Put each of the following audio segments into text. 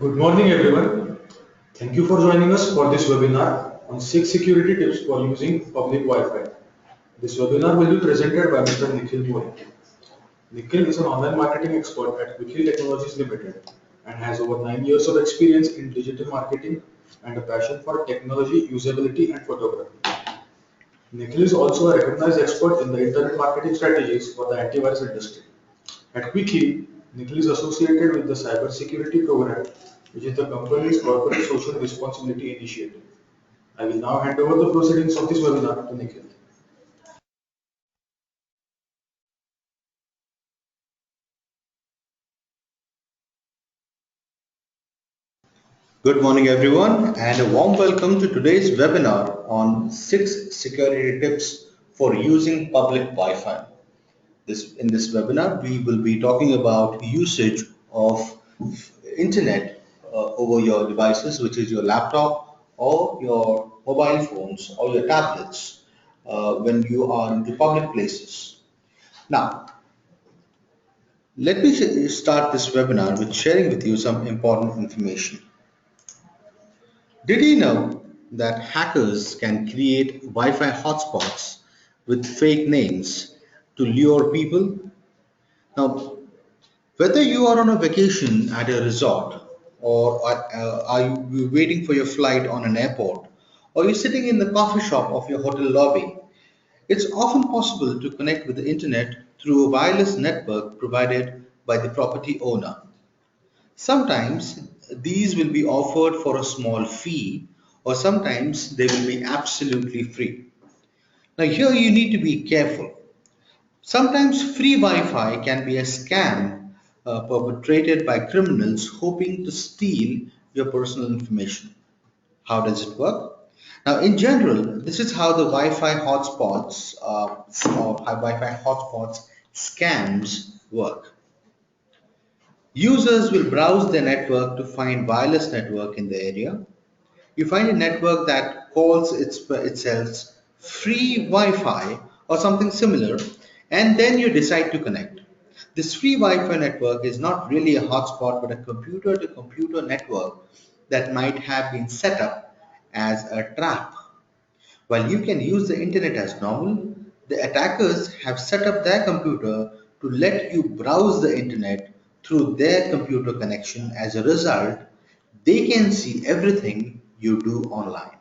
Good morning, everyone. Thank you for joining us for this webinar on 6 security tips for using public Wi-Fi. This webinar will be presented by Mr. Nikhil Moore. Nikhil is an online marketing expert at Nikhil Technologies Limited and has over 9 years of experience in digital marketing and a passion for technology, usability, and photography. Nikhil is also a recognized expert in the internet marketing strategies for the antivirus industry. At Quickly, Nikhil is associated with the cybersecurity program, which is the company's corporate social responsibility initiative. I will now hand over the proceedings of this webinar to Nikhil. Good morning, everyone, and a warm welcome to today's webinar on 6 security tips for using public Wi-Fi. In this webinar, we will be talking about usage of internet over your devices, which is your laptop or your mobile phones or your tablets when you are into public places. Now, let me start this webinar with sharing with you some important information. Did you know that hackers can create Wi-Fi hotspots with fake names to lure people? Now, whether you are on a vacation at a resort or are you waiting for your flight on an airport or you're sitting in the coffee shop of your hotel lobby, it's often possible to connect with the internet through a wireless network provided by the property owner. Sometimes these will be offered for a small fee, or sometimes they will be absolutely free. Now, here you need to be careful. Sometimes free Wi Fi can be a scam perpetrated by criminals hoping to steal your personal information. How does it work? Now, in general, this is how the Wi Fi hotspots scams work. Users will browse their network to find wireless network in the area. You find a network that calls itself free Wi-Fi or something similar, and then you decide to connect. This free Wi-Fi network is not really a hotspot, but a computer-to-computer network that might have been set up as a trap. While you can use the internet as normal, the attackers have set up their computer to let you browse the internet through their computer connection. As a result, they can see everything you do online.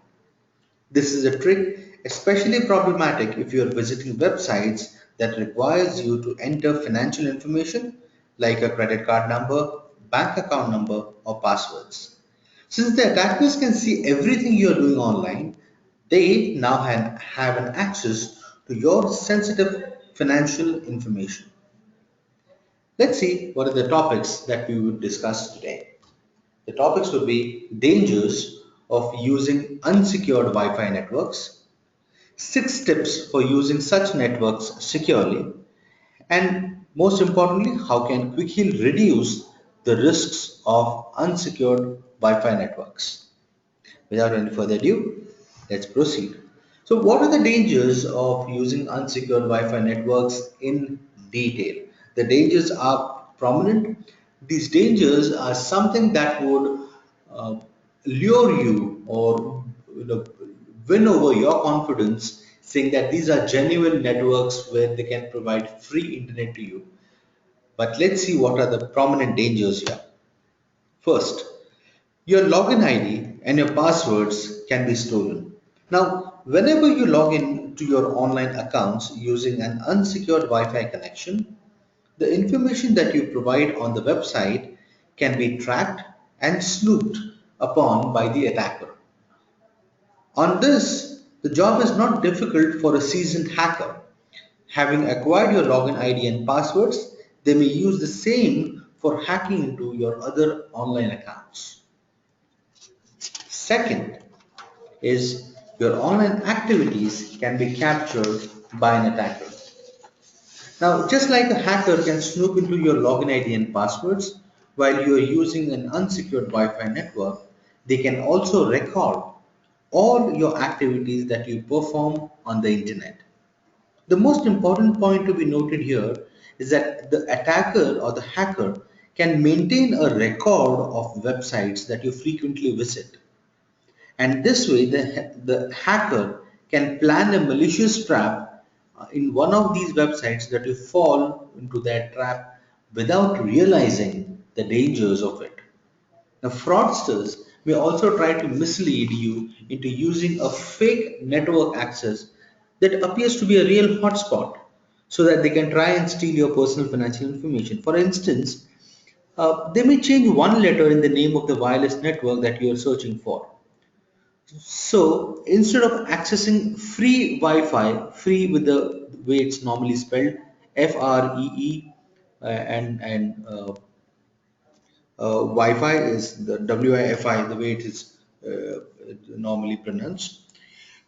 This is a trick especially problematic if you are visiting websites that requires you to enter financial information like a credit card number, bank account number, or passwords. Since the attackers can see everything you are doing online, they now have an access to your sensitive financial information. Let's see what are the topics that we would discuss today. The topics would be dangers of using unsecured Wi-Fi networks, 6 tips for using such networks securely, and most importantly, how can Quickheal reduce the risks of unsecured Wi-Fi networks. Without any further ado, let's proceed. So what are the dangers of using unsecured Wi-Fi networks in detail? The dangers are prominent. These dangers are something that would uh, lure you or win over your confidence, saying that these are genuine networks where they can provide free internet to you. But let's see what are the prominent dangers here. First, your login ID and your passwords can be stolen. Now, whenever you log in to your online accounts using an unsecured Wi-Fi connection, the information that you provide on the website can be tracked and snooped upon by the attacker. On this, the job is not difficult for a seasoned hacker. Having acquired your login ID and passwords, they may use the same for hacking into your other online accounts. Second is your online activities can be captured by an attacker. Now, just like a hacker can snoop into your login ID and passwords while you are using an unsecured Wi-Fi network, they can also record all your activities that you perform on the internet. The most important point to be noted here is that the attacker or the hacker can maintain a record of websites that you frequently visit. And this way, the hacker can plan a malicious trap in one of these websites that you fall into that trap without realizing the dangers of it. Now, fraudsters may also try to mislead you into using a fake network access that appears to be a real hotspot so that they can try and steal your personal financial information. For instance, they may change one letter in the name of the wireless network that you are searching for. So instead of accessing free Wi-Fi, free with the way it's normally spelled, FREE, and Wi-Fi is the WIFI, the way it is normally pronounced.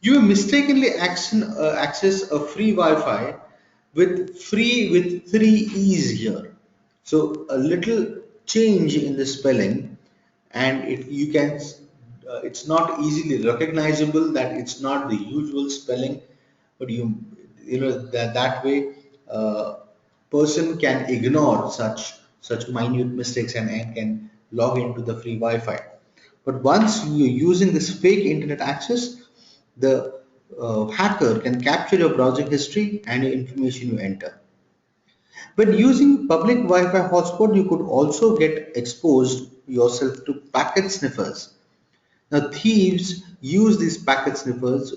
You mistakenly access a free Wi-Fi with free with three E's here. So a little change in the spelling, and it's not easily recognizable that it's not the usual spelling, but that way person can ignore such minute mistakes and can log into the free Wi-Fi. But once you're using this fake internet access, the hacker can capture your browsing history and your information you enter. When using public Wi-Fi hotspot, you could also get exposed yourself to packet sniffers. Now, thieves use these packet sniffers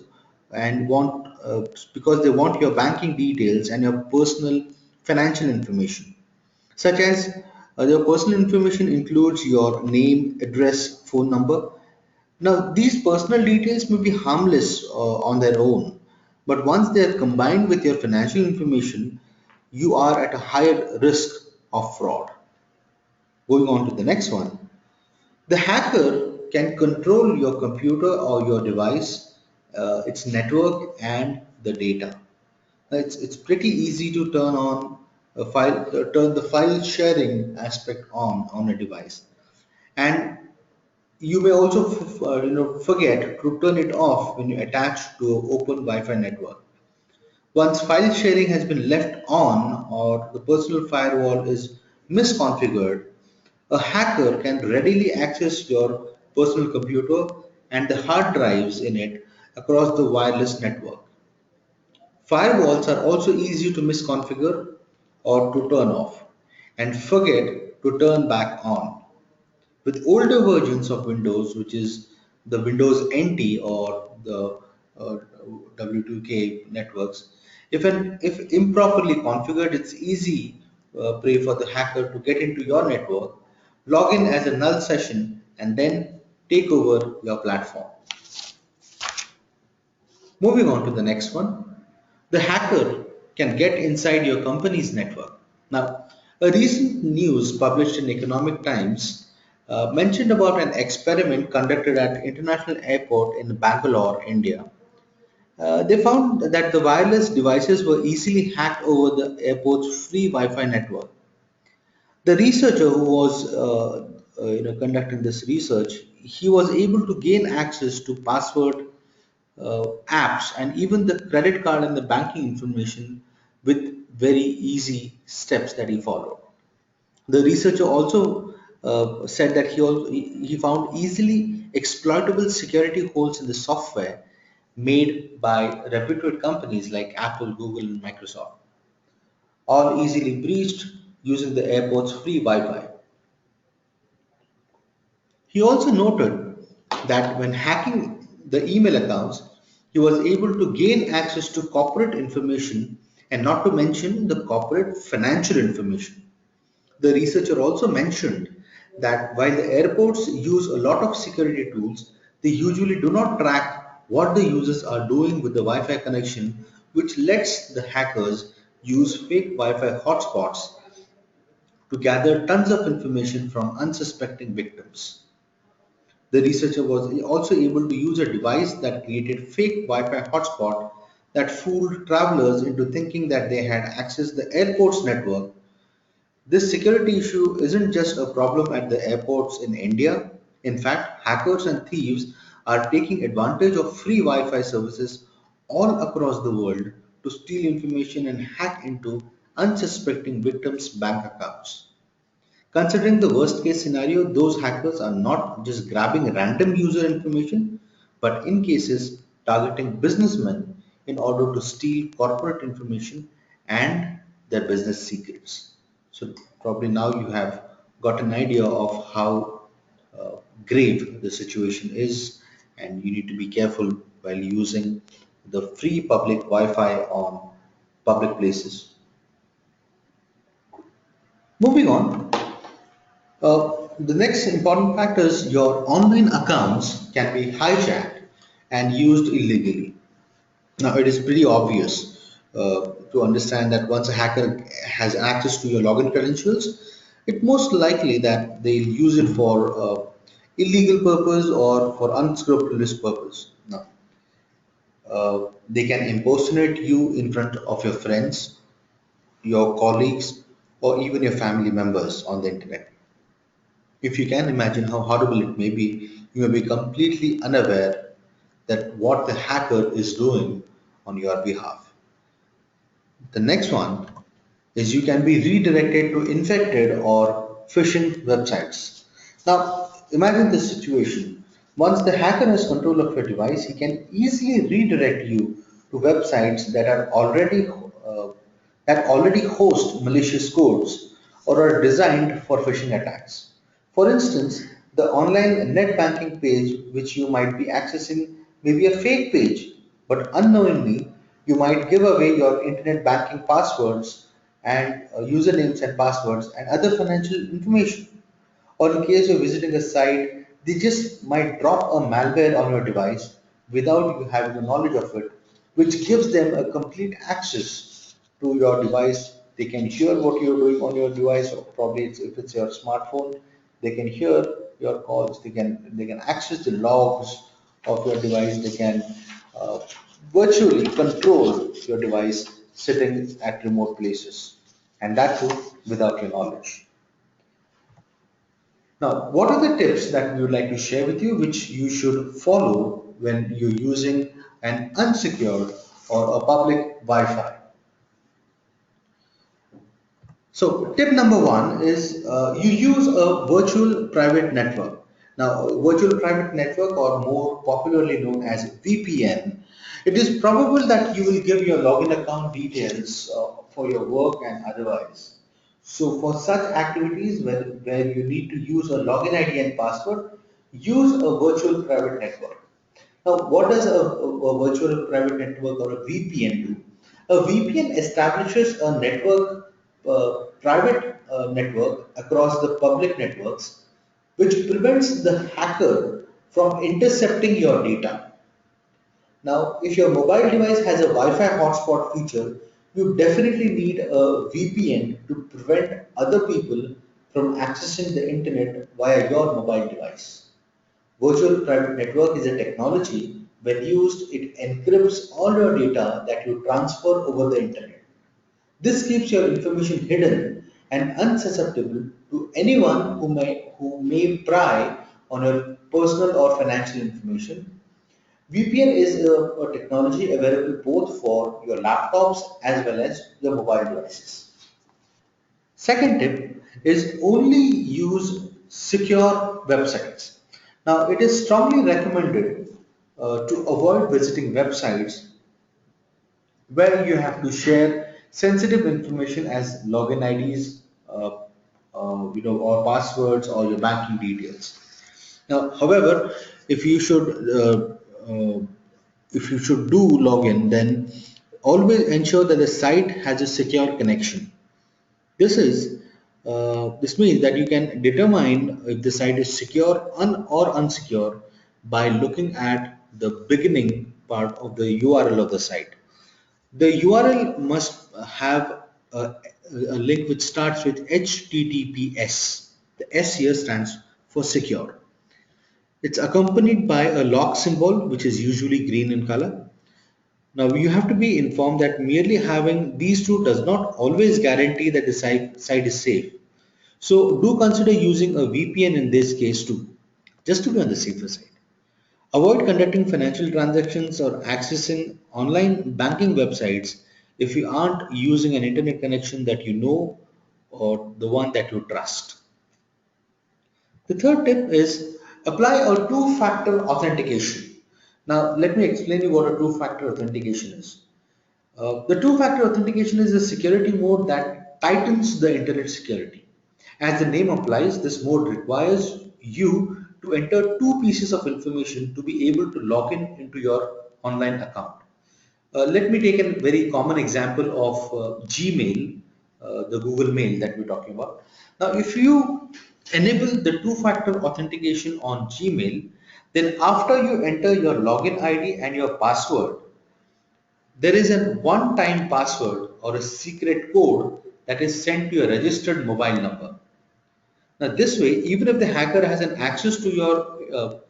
and want because they want your banking details and your personal financial information, such as your personal information includes your name, address, phone number. Now, these personal details may be harmless on their own, but once they are combined with your financial information, you are at a higher risk of fraud. Going on to the next one. The hacker can control your computer or your device, its network, and the data. It's pretty easy to turn the file sharing aspect on a device, and you may also forget to turn it off when you attach to an open Wi-Fi network. Once file sharing has been left on or the personal firewall is misconfigured, a hacker can readily access your personal computer and the hard drives in it across the wireless network. Firewalls are also easy to misconfigure or to turn off and forget to turn back on. With older versions of Windows, which is the Windows NT or the uh, W2K networks, if improperly configured, it's easy prey for the hacker to get into your network, log in as a null session, and then take over your platform. Moving on to the next one, the hacker can get inside your company's network. Now, a recent news published in Economic Times mentioned about an experiment conducted at International Airport in Bangalore, India. They found that the wireless devices were easily hacked over the airport's free Wi-Fi network. The researcher who was conducting this research, he was able to gain access to password apps and even the credit card and the banking information with very easy steps that he followed. The researcher also said that he found easily exploitable security holes in the software made by reputed companies like Apple, Google, and Microsoft, all easily breached using the airport's free Wi-Fi. He also noted that when hacking the email accounts, he was able to gain access to corporate information and not to mention the corporate financial information. The researcher also mentioned that while the airports use a lot of security tools, they usually do not track what the users are doing with the Wi-Fi connection, which lets the hackers use fake Wi-Fi hotspots to gather tons of information from unsuspecting victims. The researcher was also able to use a device that created fake Wi-Fi hotspot that fooled travelers into thinking that they had accessed the airport's network. This security issue isn't just a problem at the airports in India. In fact, hackers and thieves are taking advantage of free Wi-Fi services all across the world to steal information and hack into unsuspecting victims' bank accounts. Considering the worst case scenario, those hackers are not just grabbing random user information, but in cases targeting businessmen in order to steal corporate information and their business secrets. So probably now you have got an idea of how uh, grave the situation is, and you need to be careful while using the free public Wi-Fi on public places. Moving on, the next important factor is your online accounts can be hijacked and used illegally. Now, it is pretty obvious to understand that once a hacker has access to your login credentials, it's most likely that they'll use it for illegal purpose or for unscrupulous purpose. Now, they can impersonate you in front of your friends, your colleagues, or even your family members on the internet. If you can imagine how horrible it may be, you may be completely unaware that what the hacker is doing on your behalf. The next one is you can be redirected to infected or phishing websites. Now, imagine this situation. Once the hacker has control of your device, he can easily redirect you to websites that already host malicious codes or are designed for phishing attacks. For instance, the online net banking page which you might be accessing may be a fake page, but unknowingly you might give away your internet banking passwords and usernames and passwords and other financial information. Or in case you're visiting a site, they just might drop a malware on your device without you having the knowledge of it, which gives them a complete access to your device. They can hear what you're doing on your device, or probably if it's your smartphone, they can hear your calls. They can access the logs of your device. They can uh, virtually control your device sitting at remote places, and that too without your knowledge. Now, what are the tips that we would like to share with you which you should follow when you're using an unsecured or a public Wi-Fi? So, tip number one is you use a virtual private network. Now, a virtual private network, or more popularly known as VPN, it is probable that you will give your login account details for your work and otherwise. So, for such activities where you need to use a login ID and password, use a virtual private network. Now, what does a virtual private network or a VPN do? A VPN establishes a private network across the public networks, which prevents the hacker from intercepting your data. Now, if your mobile device has a Wi-Fi hotspot feature, you definitely need a VPN to prevent other people from accessing the internet via your mobile device. Virtual private network is a technology. When used, it encrypts all your data that you transfer over the internet. This keeps your information hidden and unsusceptible to anyone who may pry on your personal or financial information. VPN is a technology available both for your laptops as well as your mobile devices. Second tip is only use secure websites. Now, it is strongly recommended to avoid visiting websites where you have to share sensitive information as login IDs, or passwords or your banking details. Now, however, if you should uh, if you should do login, then always ensure that the site has a secure connection. This means that you can determine if the site is secure or unsecure by looking at the beginning part of the URL of the site. The URL must have a link which starts with HTTPS. The S here stands for secure. It's accompanied by a lock symbol which is usually green in color. Now you have to be informed that merely having these two does not always guarantee that the site is safe. So do consider using a VPN in this case too, just to be on the safer side. Avoid conducting financial transactions or accessing online banking websites if you aren't using an internet connection that you know or the one that you trust. The third tip is apply a two-factor authentication. Now, let me explain you what a two-factor authentication is. The two-factor authentication is a security mode that tightens the internet security. As the name implies, this mode requires you to enter two pieces of information to be able to log in into your online account. Let me take a very common example of Gmail, the Google Mail that we're talking about. Now, if you enable the two-factor authentication on Gmail, then after you enter your login ID and your password, there is a one-time password or a secret code that is sent to your registered mobile number. Now, this way, even if the hacker has an access to your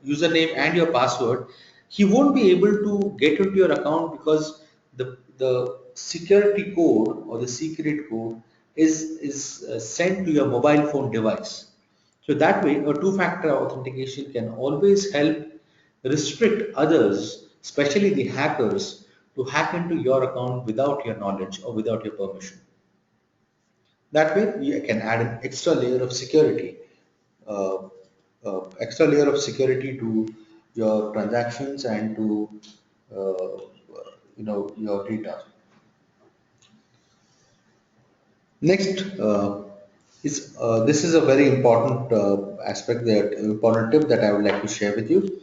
username and your password, he won't be able to get into your account because the security code or the secret code is sent to your mobile phone device. So that way, a two-factor authentication can always help restrict others, especially the hackers, to hack into your account without your knowledge or without your permission. That way, you can add an uh, extra layer of security to your transactions and to uh, your data. Next is this is a very important aspect, that important tip that I would like to share with you.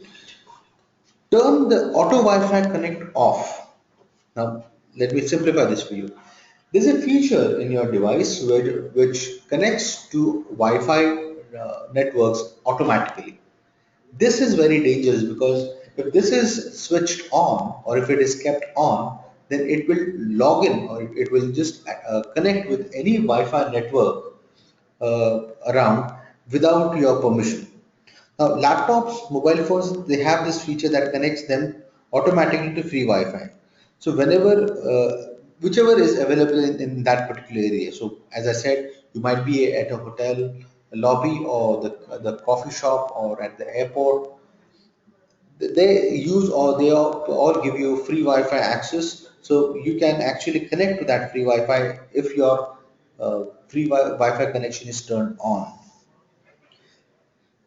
Turn the auto Wi-Fi connect off. Now, let me simplify this for you. There's a feature in your device which connects to Wi-Fi networks automatically. This is very dangerous because if this is switched on or if it is kept on, then it will log in or it will just connect with any Wi-Fi network around without your permission. Now, laptops, mobile phones, they have this feature that connects them automatically to free Wi-Fi. So whenever, whichever is available in that particular area. So as I said, you might be at a hotel lobby or the coffee shop or at the airport. They use or they all give you free Wi-Fi access. So you can actually connect to that free Wi-Fi if your Wi-Fi connection is turned on.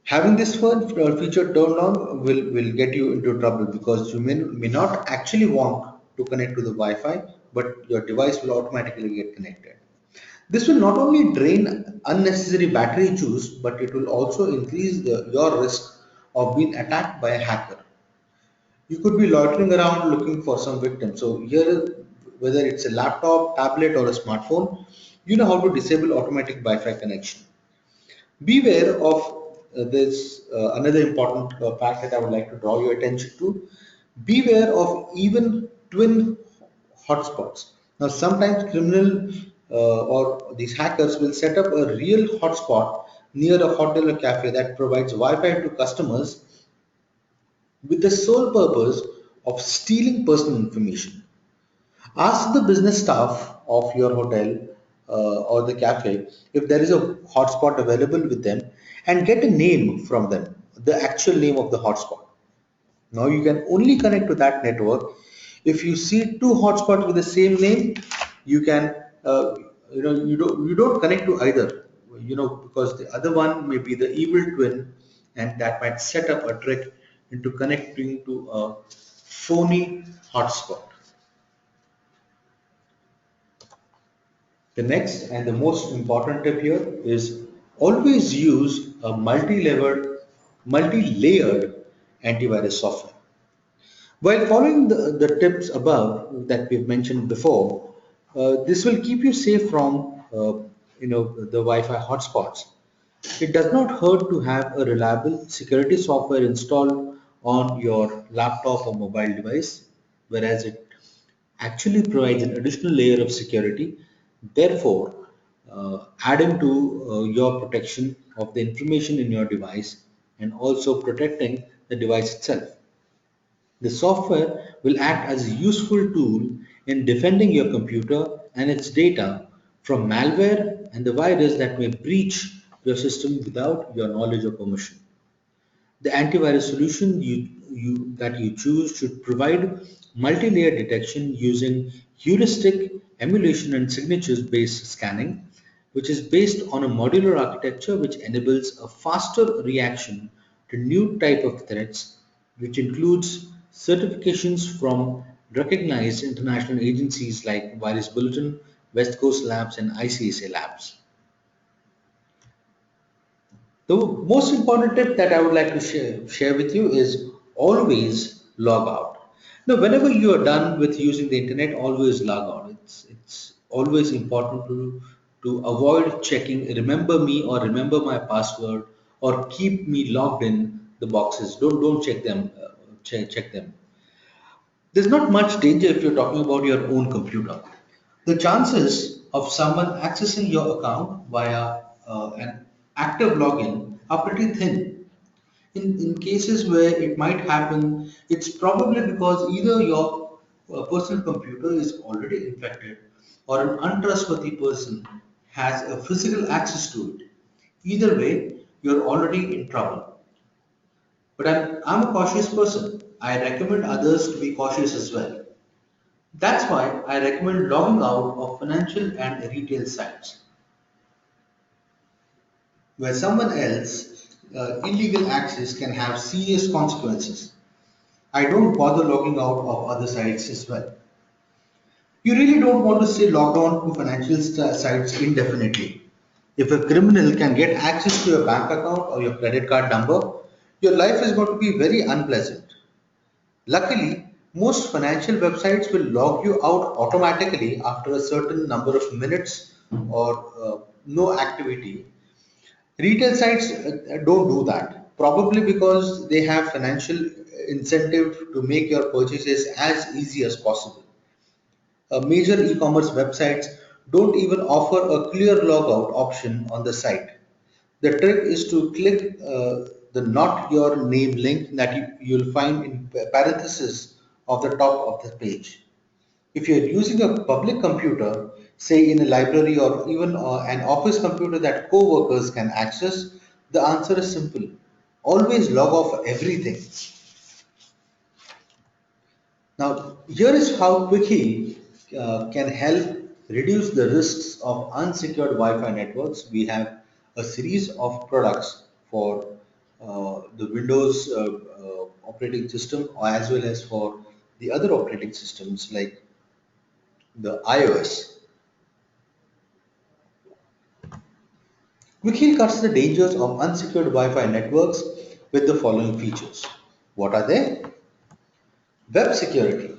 Having this feature turned on will get you into trouble because you may not actually want to connect to the Wi-Fi, but your device will automatically get connected. This will not only drain unnecessary battery juice, but it will also increase your risk of being attacked by a hacker. You could be loitering around looking for some victim. So here, whether it's a laptop, tablet, or a smartphone, you know how to disable automatic Wi-Fi connection. Beware of this another important fact that I would like to draw your attention to. Beware of even twin hotspots. Now, sometimes criminal or these hackers will set up a real hotspot near a hotel or cafe that provides Wi-Fi to customers with the sole purpose of stealing personal information. Ask the business staff of your hotel or the cafe if there is a hotspot available with them and get a name from them, the actual name of the hotspot. Now you can only connect to that network. If you see two hotspots with the same name, you can you don't connect to either, because the other one may be the evil twin, and that might set up a trick into connecting to a phony hotspot. The next and the most important tip here is always use a multi-layered antivirus software. While following the tips above that we've mentioned before, this will keep you safe from the Wi-Fi hotspots. It does not hurt to have a reliable security software installed on your laptop or mobile device, whereas it actually provides an additional layer of security, therefore adding to your protection of the information in your device and also protecting the device itself. The software will act as a useful tool in defending your computer and its data from malware and the virus that may breach your system without your knowledge or permission. The antivirus solution that you choose should provide multi-layer detection using heuristic, emulation, and signatures-based scanning, which is based on a modular architecture which enables a faster reaction to new type of threats, which includes certifications from recognized international agencies like Virus Bulletin, West Coast Labs, and ICSA Labs. The most important tip that I would like to share with you is always log out. Now, whenever you are done with using the internet, always log out. It's always important to avoid checking remember me or remember my password or keep me logged in the boxes. Don't check them. Check them. There's not much danger if you're talking about your own computer. The chances of someone accessing your account via an active login are pretty thin. In cases where it might happen, it's probably because either your personal computer is already infected or an untrustworthy person has a physical access to it. Either way, you're already in trouble. But I'm a cautious person. I recommend others to be cautious as well. That's why I recommend logging out of financial and retail sites where someone else illegal access can have serious consequences. I don't bother logging out of other sites as well. You really don't want to stay logged on to financial sites indefinitely. If a criminal can get access to your bank account or your credit card number, your life is going to be very unpleasant. Luckily, most financial websites will log you out automatically after a certain number of minutes or no activity. Retail sites don't do that, probably because they have financial incentive to make your purchases as easy as possible. Major e-commerce websites don't even offer a clear logout option on the site. The trick is to click the not your name link that you'll find in parentheses of the top of the page. If you're using a public computer, say in a library or even an office computer that co-workers can access, the answer is simple. Always log off everything. Now, here is how Quickie can help reduce the risks of unsecured Wi-Fi networks. We have a series of products for the Windows operating system as well as for the other operating systems like the iOS. Wiki cuts the dangers of unsecured Wi-Fi networks with the following features. What are they? Web security.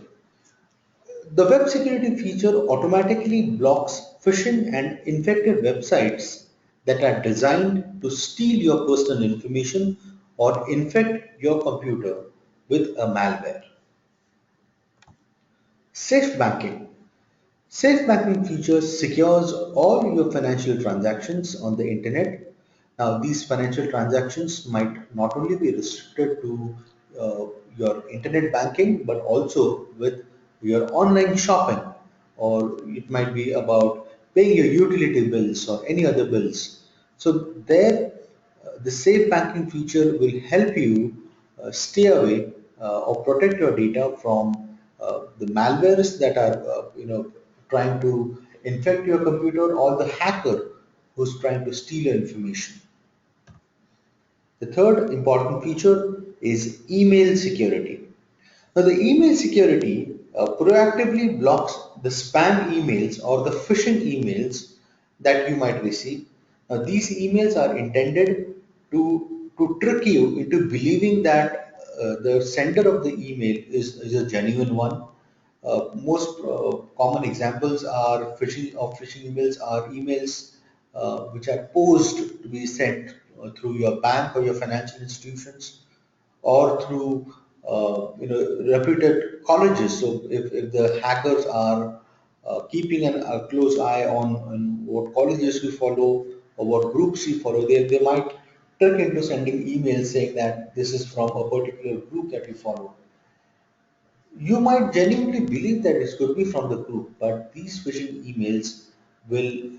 The web security feature automatically blocks phishing and infected websites that are designed to steal your personal information or infect your computer with a malware. Safe banking. Safe banking features secures all your financial transactions on the internet. Now, these financial transactions might not only be restricted to uh, your internet banking, but also with your online shopping, or it might be about paying your utility bills or any other bills. So, there, the safe banking feature will help you stay away or protect your data from the malwares that are trying to infect your computer or the hacker who's trying to steal your information. The third important feature is email security. Now, the email security proactively blocks the spam emails or the phishing emails that you might receive. Now, these emails are intended to trick you into believing that the sender of the email is a genuine one. Most common examples are phishing emails are emails which are posed to be sent through your bank or your financial institutions or through reputed colleges. So if the hackers are keeping a close eye on what colleges we follow or what groups we follow, they might trick into sending emails saying that this is from a particular group that we follow. You might genuinely believe that it could be from the group, but these phishing emails will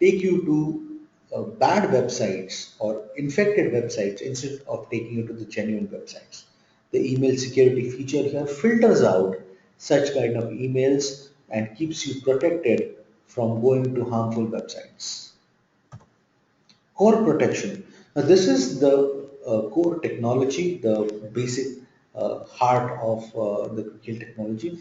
take you to bad websites or infected websites instead of taking you to the genuine websites. The email security feature here filters out such kind of emails and keeps you protected from going to harmful websites. Core protection. Now, this is the core technology, the basic heart of the Quick technology,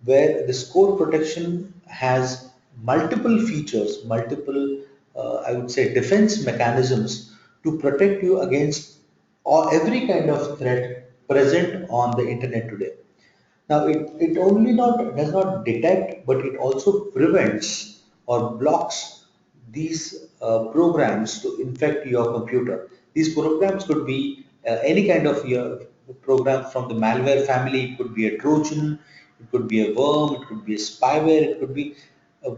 where this core protection has multiple features, multiple, I would say, defense mechanisms to protect you against every kind of threat present on the internet today. Now, it only not does not detect, but it also prevents or blocks these programs to infect your computer. These programs could be any kind of your program from the malware family. It could be a Trojan, it could be a worm, it could be a spyware, it could be uh,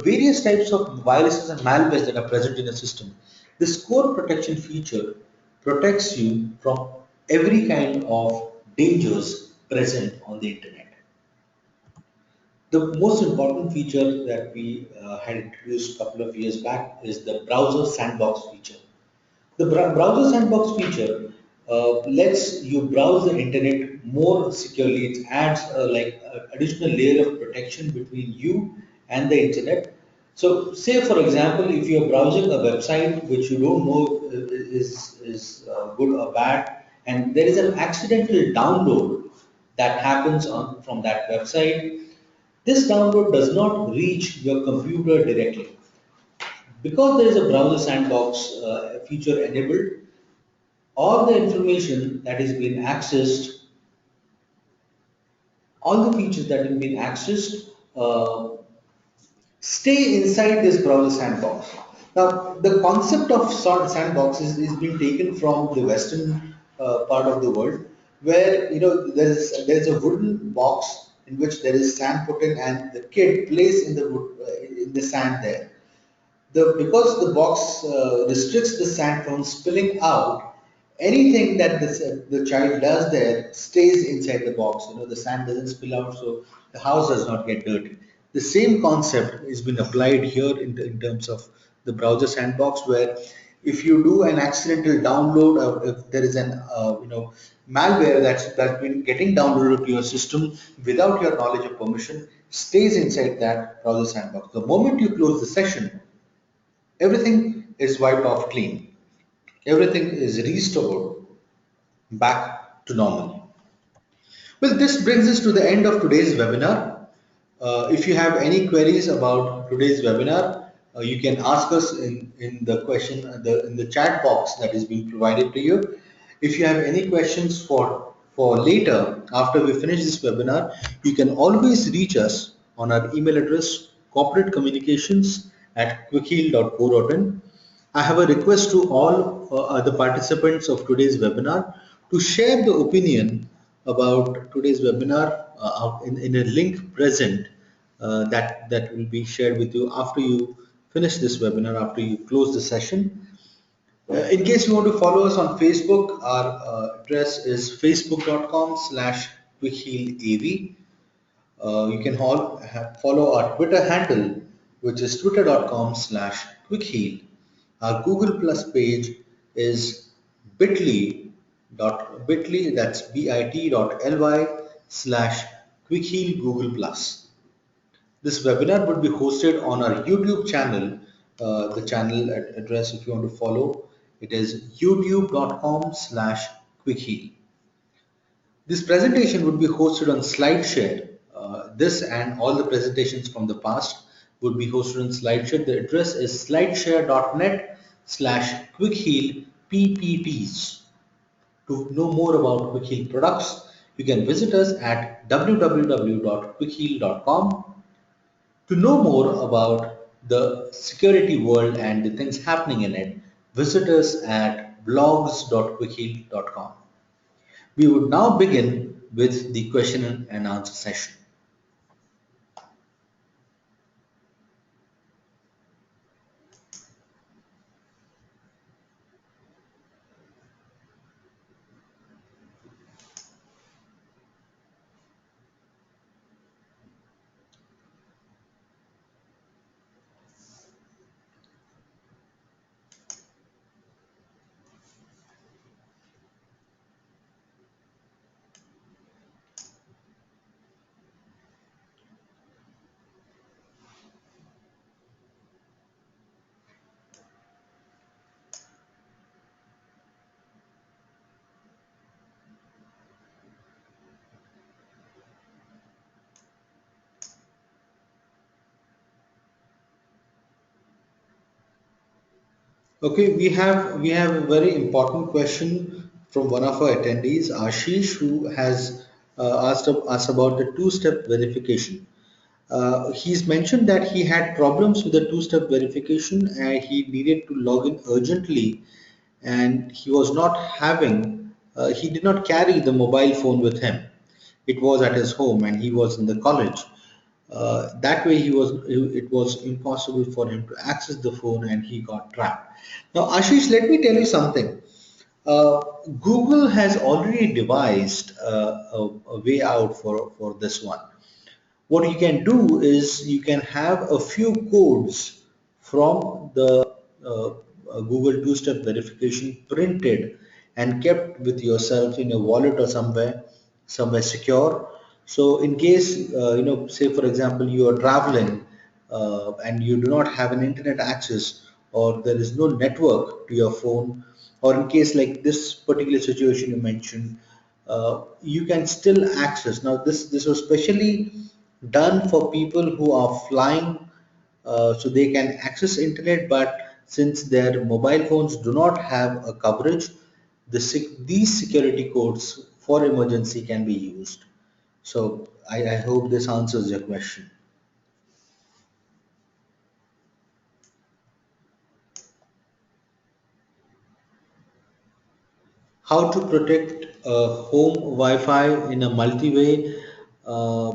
various types of viruses and malwares that are present in a system. This core protection feature protects you from every kind of dangers present on the internet. The most important feature that we had introduced a couple of years back is the browser sandbox feature. The browser sandbox feature lets you browse the internet more securely. It adds like an additional layer of protection between you and the internet. So, say for example, if you are browsing a website which you don't know is good or bad, and there is an accidental download that happens from that website, this download does not reach your computer directly. Because there is a browser sandbox feature enabled, all the information that is being accessed, all the features that have been accessed, stay inside this browser sandbox. Now, the concept of sandbox is being taken from the Western part of the world, where there is a wooden box in which there is sand put in, and the kid plays in the in the sand there. Because the box restricts the sand from spilling out, anything that the child does there stays inside the box. The sand doesn't spill out, so the house does not get dirty. The same concept is been applied here in terms of the browser sandbox, where if you do an accidental download, or if there is an malware that's been getting downloaded to your system without your knowledge or permission, stays inside that browser sandbox. The moment you close the session, everything is wiped off clean. Everything is restored back to normal. Well, this brings us to the end of today's webinar. If you have any queries about today's webinar, you can ask us in the question in the chat box that is being provided to you. If you have any questions for later after we finish this webinar, you can always reach us on our email address corporatecommunications@quickheel.co.in. I have a request to all the participants of today's webinar to share the opinion about today's webinar in a link present that will be shared with you after you finish this webinar, after you close the session. In case you want to follow us on Facebook, our address is facebook.com/quickhealav. You can follow our Twitter handle, which is twitter.com/quickheal. Our Google Plus page is bit.ly, that's bit.ly/quickheal Google Plus. This webinar would be hosted on our YouTube channel. The channel address, if you want to follow, it is youtube.com/quickheal. This presentation would be hosted on SlideShare. This and all the presentations from the past would be hosted on SlideShare. The address is slideshare.net/quickheal PPPs. To know more about Quickheal products, you can visit us at www.quickheal.com. To know more about the security world and the things happening in it, visit us at blogs.quickheal.com. We would now begin with the question and answer session. Okay, we have a very important question from one of our attendees, Ashish, who has asked us about the two-step verification. He's mentioned that he had problems with the two-step verification and he needed to log in urgently, and he did not carry the mobile phone with him. It was at his home and he was in the college. That way it was impossible for him to access the phone and he got trapped. Now, Ashish, let me tell you something. Uh, Google has already devised a way out for this one. What you can do is you can have a few codes from the Google two-step verification printed and kept with yourself in a wallet or somewhere secure. So in case, say for example, you are traveling and you do not have an internet access, or there is no network to your phone, or in case like this particular situation you mentioned, you can still access. Now, this was specially done for people who are flying, so they can access internet, but since their mobile phones do not have a coverage, these security codes for emergency can be used. So I hope this answers your question. How to protect home Wi-Fi in a multi-way? Uh,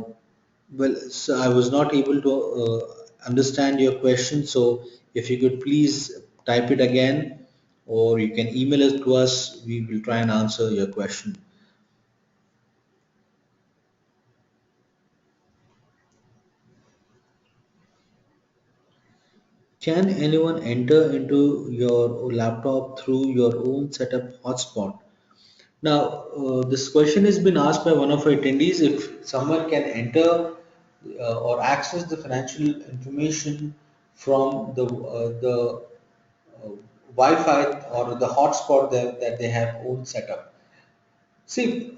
well, so I was not able to understand your question. So if you could please type it again, or you can email it to us. We will try and answer your question. Can anyone enter into your laptop through your own setup hotspot? Now, this question has been asked by one of our attendees, if someone can enter or access the financial information from the Wi-Fi or the hotspot that they have own set up. See,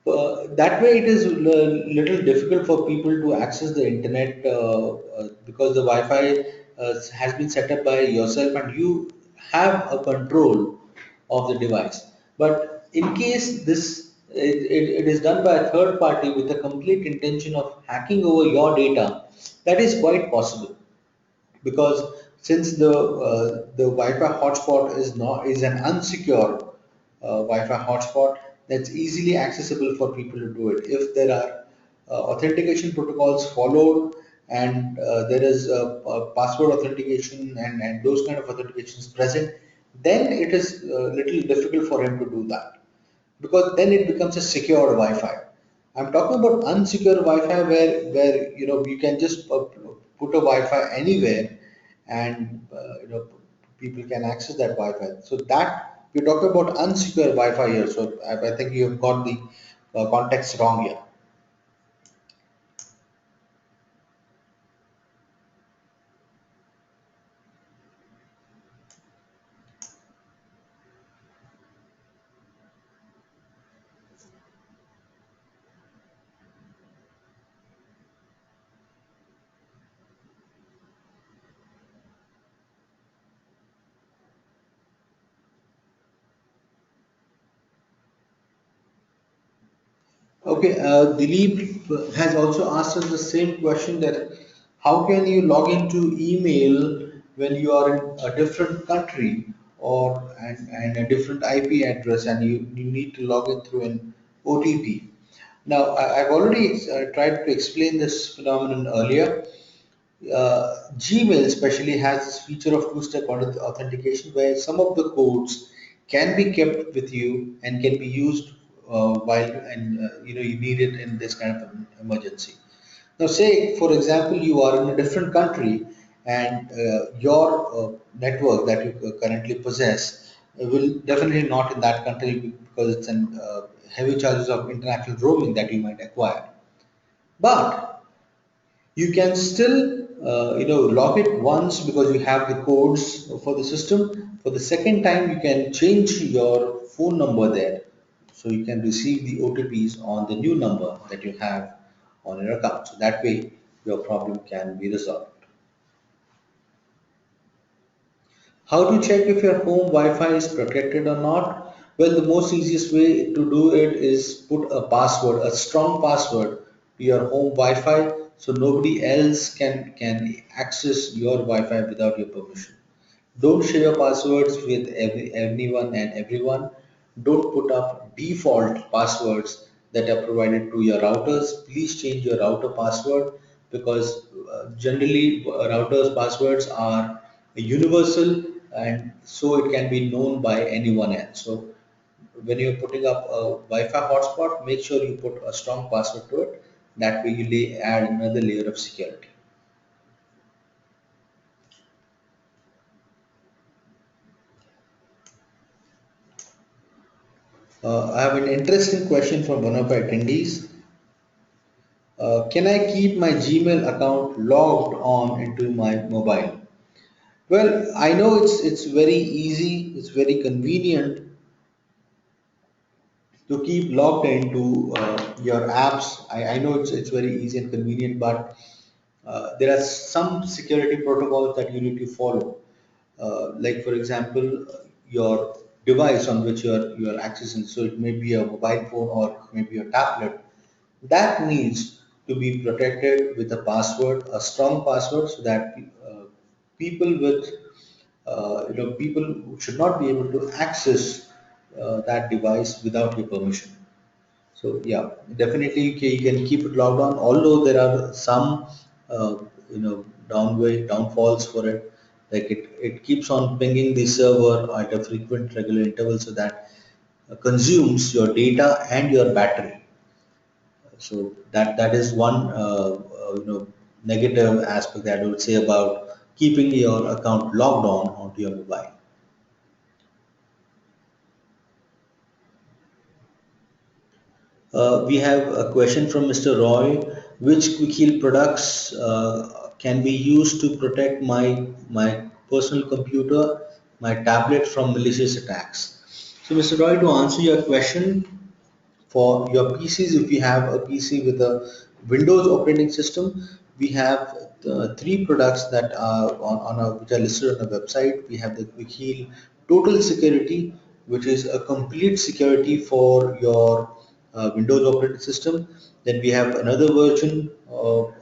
that way it is little difficult for people to access the internet because the Wi-Fi has been set up by yourself and you have a control of the device. But in case it is done by a third party with a complete intention of hacking over your data, that is quite possible, because since the Wi-Fi hotspot is an unsecured Wi-Fi hotspot, that's easily accessible for people to do it. If there are authentication protocols followed, and there is a password authentication and those kind of authentications present, then it is little difficult for him to do that, because then it becomes a secure Wi-Fi. I'm talking about unsecured Wi-Fi where you can just put a Wi-Fi anywhere, and people can access that Wi-Fi. So that we're talking about unsecured Wi-Fi here. So I think you have got the context wrong here. Okay, Dilip has also asked us the same question, that how can you log into email when you are in a different country, and a different IP address, and you need to log in through an OTP. Now, I've already tried to explain this phenomenon earlier. Gmail especially has this feature of two-step authentication, where some of the codes can be kept with you and can be used while and you need it in this kind of an emergency. Now, say for example you are in a different country, and your network that you currently possess will definitely not in that country, because it's an heavy charges of international roaming that you might acquire. But you can still log it once, because you have the codes for the system. For the second time you can change your phone number there, so you can receive the OTPs on the new number that you have on your account. So that way your problem can be resolved. How to check if your home Wi-Fi is protected or not? Well, the most easiest way to do it is put a password, a strong password to your home Wi-Fi so nobody else can access your Wi-Fi without your permission. Don't share your passwords with anyone and everyone. Don't put up default passwords that are provided to your routers. Please change your router password because generally routers passwords are universal and so it can be known by anyone else. So when you're putting up a Wi-Fi hotspot, make sure you put a strong password to it. That way you add another layer of security. I have an interesting question from one of our attendees. Can I keep my Gmail account logged on into my mobile? Well, I know it's very easy, it's very convenient to keep logged into your apps. I know it's very easy and convenient, but there are some security protocols that you need to follow. Like for example, your device on which you are accessing. So it may be a mobile phone or maybe a tablet. That needs to be protected with a password, a strong password, so that people with people should not be able to access that device without your permission. So yeah, definitely you can keep it logged on. Although there are some uh, downfalls for it, like it keeps on pinging the server at a frequent regular interval, so that consumes your data and your battery. So that is one negative aspect that I would say about keeping your account logged on onto your mobile. We have a question from Mr. Roy. Which quick heal products can be used to protect my personal computer, my tablet from malicious attacks? So, Mr. Roy, to answer your question, for your PCs, if you have a PC with a Windows operating system, we have three products that are which are listed on the website. We have the Quick Heal Total Security, which is a complete security for your Windows operating system. Then we have another version of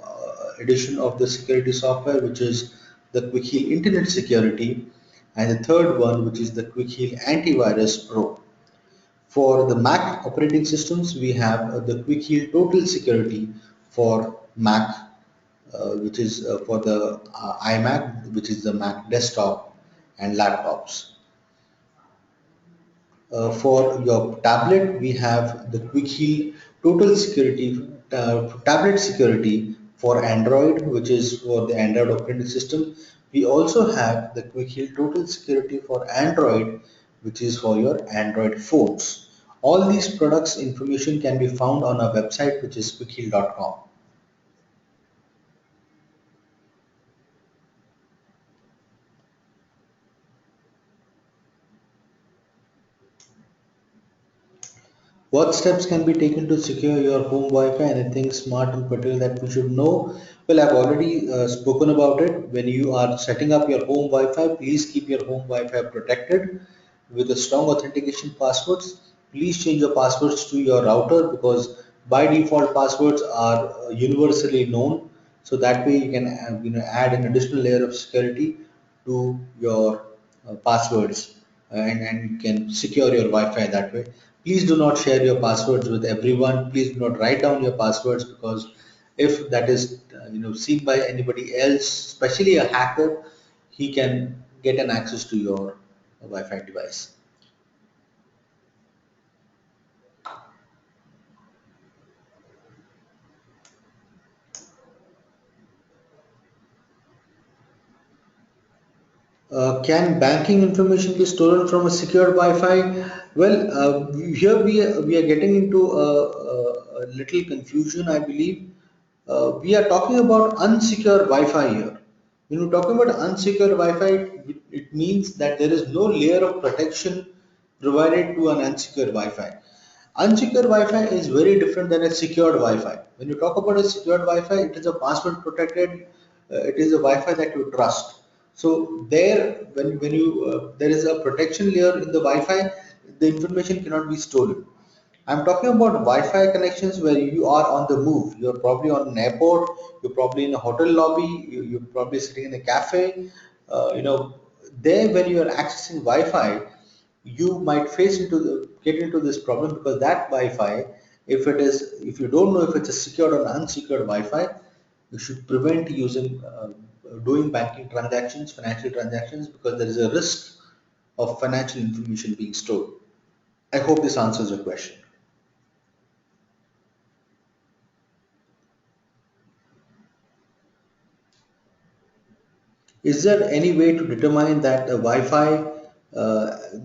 edition of the security software, which is the Quick Heal Internet Security, and the third one, which is the Quick Heal Antivirus Pro. For the Mac operating systems, we have the Quick Heal Total Security for Mac, which is for the iMac, which is the Mac desktop and laptops. For your tablet, we have the Quick Heal Total Security, Tablet Security for Android, which is for the Android operating system. We also have the Quick Heal Total Security for Android, which is for your Android phones. All these products information can be found on our website, which is quickheal.com. What steps can be taken to secure your home Wi-Fi? Anything smart and particular that we should know? Well, I've already spoken about it. When you are setting up your home Wi-Fi, please keep your home Wi-Fi protected with a strong authentication passwords. Please change your passwords to your router because by default passwords are universally known. So that way you can add an additional layer of security to your passwords and you can secure your Wi-Fi that way. Please do not share your passwords with everyone. Please do not write down your passwords because if that is seen by anybody else, especially a hacker, he can get an access to your Wi-Fi device. Can banking information be stolen from a secured Wi-Fi? Well, here we are getting into a little confusion, I believe. We are talking about unsecured Wi-Fi here. When we're talking about unsecured Wi-Fi, it means that there is no layer of protection provided to an unsecured Wi-Fi. Unsecured Wi-Fi is very different than a secured Wi-Fi. When you talk about a secured Wi-Fi, it is a password protected. It is a Wi-Fi that you trust. So there, when you there is a protection layer in the Wi-Fi, the information cannot be stolen. I'm talking about Wi-Fi connections where you are on the move. You're probably on an airport. You're probably in a hotel lobby. You're probably sitting in a cafe. There when you are accessing Wi-Fi, you might get into this problem because that Wi-Fi, if you don't know if it's a secured or unsecured Wi-Fi, you should prevent using doing banking transactions, financial transactions, because there is a risk of financial information being stored. I hope this answers your question. Is there any way to determine that the Wi-Fi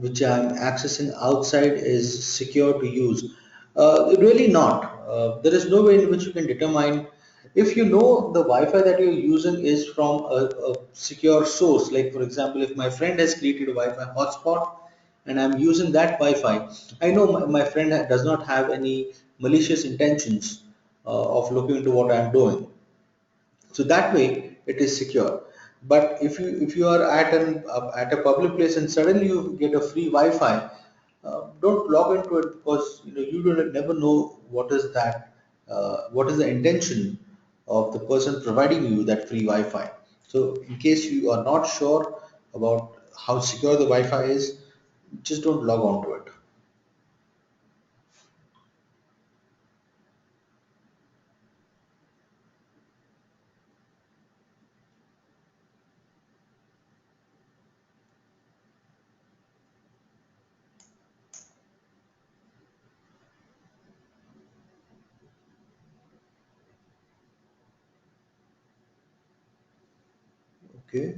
which I'm accessing outside is secure to use? Really not. There is no way in which you can determine if you know the Wi-Fi that you're using is from a secure source. Like for example, if my friend has created a Wi-Fi hotspot and I'm using that Wi-Fi, I know my friend does not have any malicious intentions of looking into what I'm doing, so that way it is secure. But if you are at a public place and suddenly you get a free Wi-Fi, don't log into it, because you don't never know what is the intention of the person providing you that free Wi-Fi. So in case you are not sure about how secure the Wi-Fi is, just don't log on to it. Okay,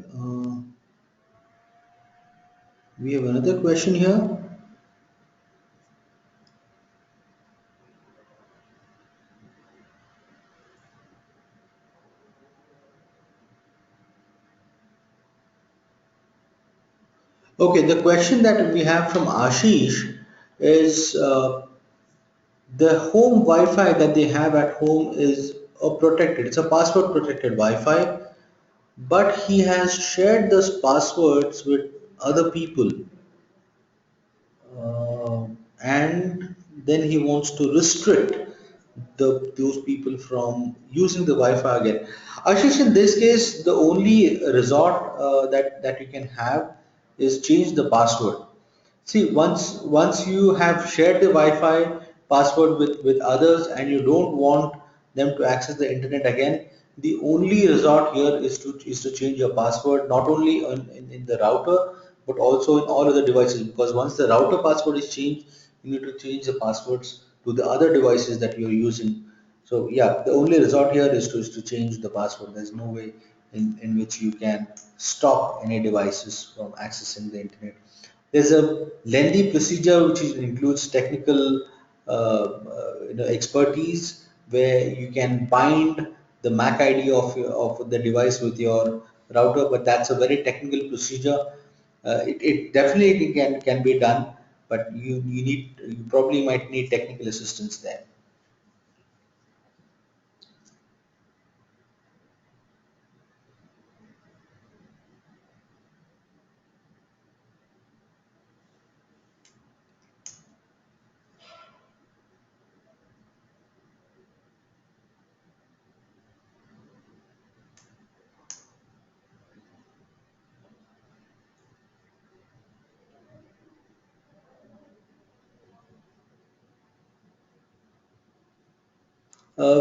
we have another question here. Okay, the question that we have from Ashish is the home Wi-Fi that they have at home is protected. It's a password protected Wi-Fi, but he has shared those passwords with other people, and then he wants to restrict those people from using the Wi-Fi again. Ashish, in this case, the only resort that you can have is change the password. See, once you have shared the Wi-Fi password with others and you don't want them to access the internet again, the only resort here is to change your password, not only in the router but also in all other devices, because once the router password is changed, you need to change the passwords to the other devices that you're using. So yeah, the only resort here is to change the password. There's no way in which you can stop any devices from accessing the internet. There's a lengthy procedure which includes technical expertise, where you can bind the MAC ID of the device with your router, but that's a very technical procedure. It definitely can be done, but you probably might need technical assistance there.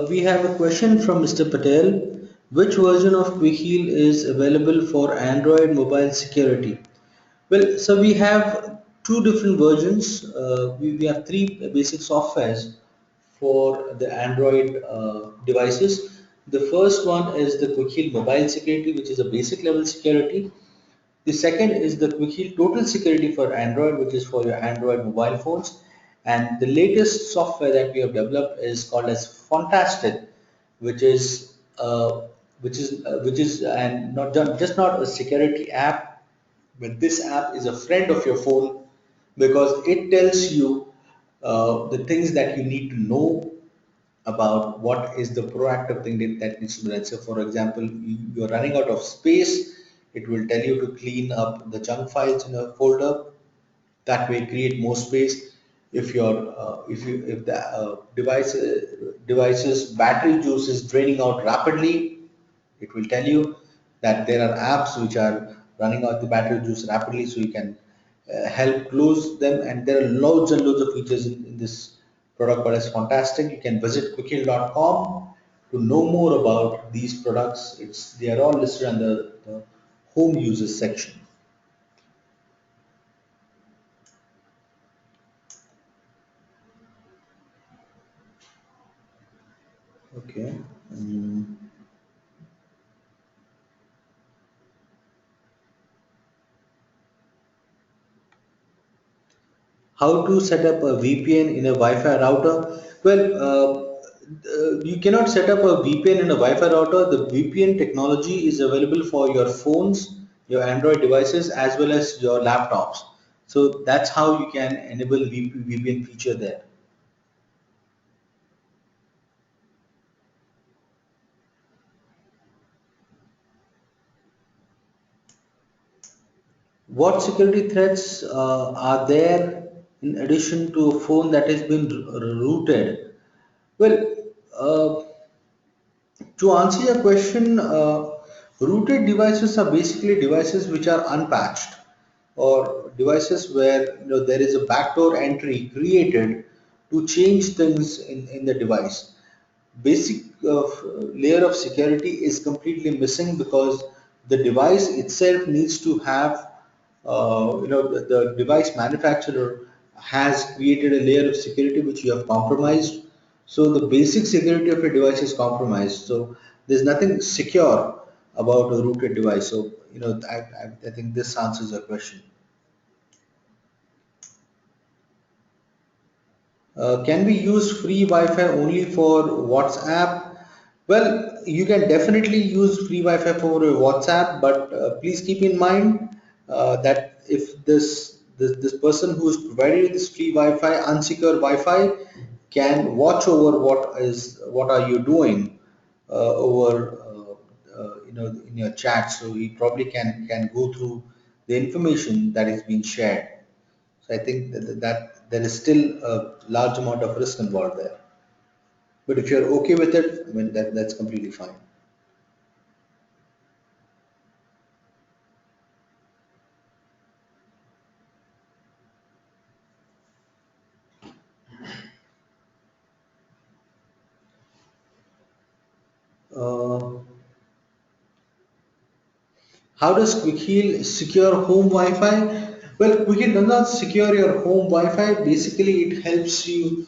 We have a question from Mr. Patel. Which version of Quick Heal is available for Android mobile security? Well, so we have two different versions. We have three basic softwares for the Android devices. The first one is the Quick Heal Mobile Security, which is a basic level security. The second is the Quick Heal Total Security for Android, which is for your Android mobile phones. And the latest software that we have developed is called as Fantastic, which is and just not a security app, but this app is a friend of your phone, because it tells you the things that you need to know about what is the proactive thing that needs to be done. So, for example, you're running out of space It will tell you to clean up the junk files in a folder. That way, create more space. If the device's battery juice is draining out rapidly, it will tell you that there are apps which are running out the battery juice rapidly, so you can help close them. And there are loads and loads of features in this product, but it's fantastic. You can visit quickheal.com to know more about these products. They are all listed under the home users section. Okay. Mm. How to set up a VPN in a Wi-Fi router? Well, you cannot set up a VPN in a Wi-Fi router. The VPN technology is available for your phones, your Android devices, as well as your laptops. So that's how you can enable VPN feature there. What security threats are there in addition to a phone that has been rooted? Well, uh, to answer your question, rooted devices are basically devices which are unpatched, or devices where there is a backdoor entry created to change things in the device. Basic layer of security is completely missing because the device itself needs to have the device manufacturer has created a layer of security which you have compromised. So the basic security of a device is compromised. So there's nothing secure about a rooted device. So I think this answers your question. Can we use free Wi-Fi only for WhatsApp? Well, you can definitely use free Wi-Fi for WhatsApp, but please keep in mind that if this person who is providing this free Wi-Fi, unsecured Wi-Fi, can watch over what are you doing over in your chat, so he probably can go through the information that is being shared. So I think that there is still a large amount of risk involved there. But if you're okay with it, I mean that's completely fine. Uh, How does QuickHeal secure home Wi-Fi? Well, QuickHeal does not secure your home Wi-Fi. Basically, it helps you,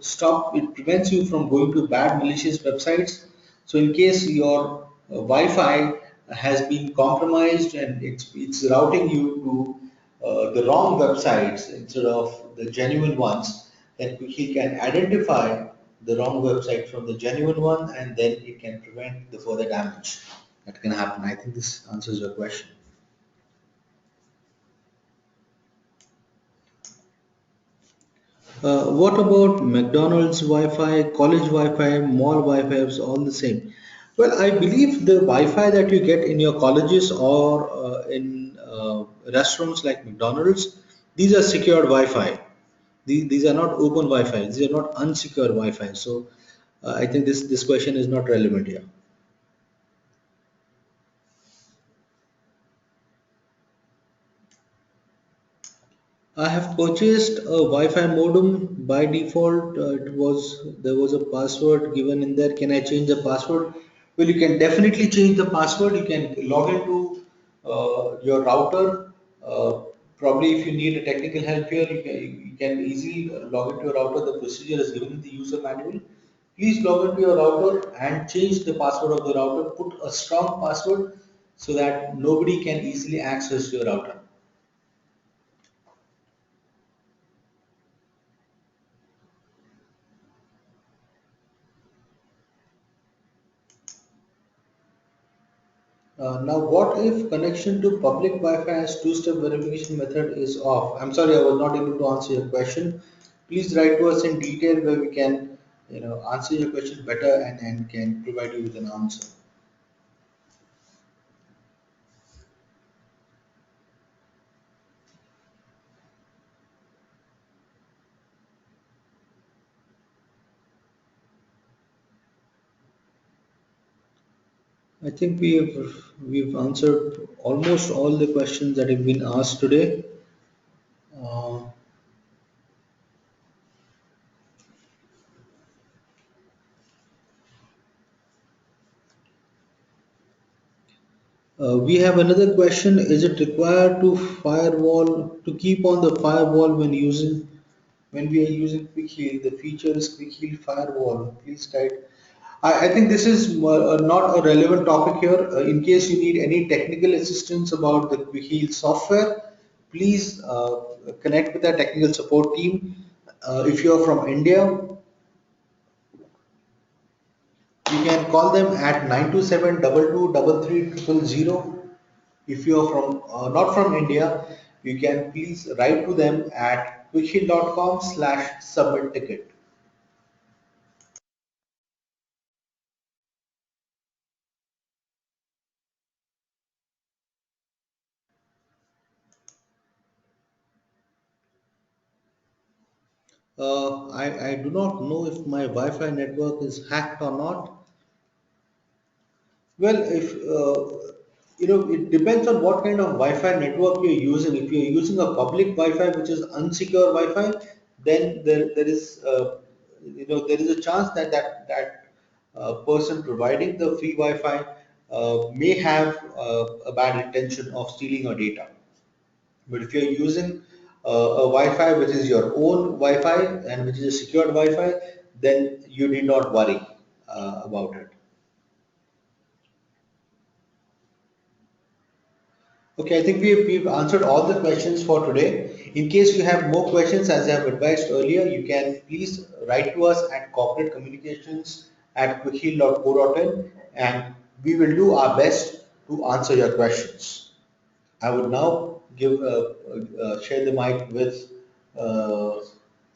stop. It prevents you from going to bad malicious websites. So, in case your Wi-Fi has been compromised and it's routing you to the wrong websites instead of the genuine ones, then QuickHeal can identify the wrong website from the genuine one, and then it can prevent the further damage that can happen. I think this answers your question. What about McDonald's Wi-Fi, college Wi-Fi, mall Wi-Fi is all the same? Well, I believe the Wi-Fi that you get in your colleges or in restaurants like McDonald's, these are secured Wi-Fi. These are not open Wi-Fi. These are not unsecured Wi-Fi. So I think this question is not relevant here. I have purchased a Wi-Fi modem by default. There was a password given in there. Can I change the password? Well, you can definitely change the password. You can log into your router. Probably, if you need a technical help here, you can easily log into your router. The procedure is given in the user manual. Please log into your router and change the password of the router. Put a strong password so that nobody can easily access your router. Now, what if connection to public Wi-Fi as two-step verification method is off? I'm sorry, I was not able to answer your question. Please write to us in detail where we can, answer your question better and can provide you with an answer. I think we've answered almost all the questions that have been asked today. Uh, we have another question. Is it required to keep on the firewall when we are using Quick Heal? The feature is Quick Heal Firewall. Please guide. I think this is not a relevant topic here. In case you need any technical assistance about the Quick Heal software, please connect with our technical support team. If you are from India, you can call them at 927 22 33 000. If you are from not from India, you can please write to them at quickheal.com/submit ticket. I do not know if my Wi-Fi network is hacked or not. Well, if it depends on what kind of Wi-Fi network you're using. If you're using a public Wi-Fi, which is unsecure Wi-Fi, then there is a chance that person providing the free Wi-Fi may have a bad intention of stealing your data. But if you're using a Wi-Fi which is your own Wi-Fi and which is a secured Wi-Fi, then you need not worry about it. Okay, I think we've answered all the questions for today. In case you have more questions, as I have advised earlier, you can please write to us at corporatecommunications@quickheal.co.in, and we will do our best to answer your questions. I would now share the mic with uh,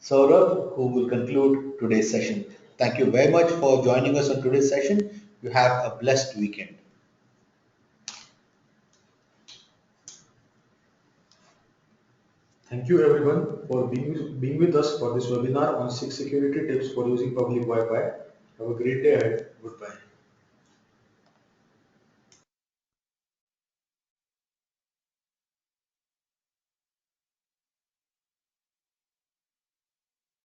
Saurabh, who will conclude today's session. Thank you very much for joining us on today's session. You have a blessed weekend. Thank you everyone for being with us for this webinar on 6 security tips for using public Wi-Fi. Have a great day ahead. Goodbye.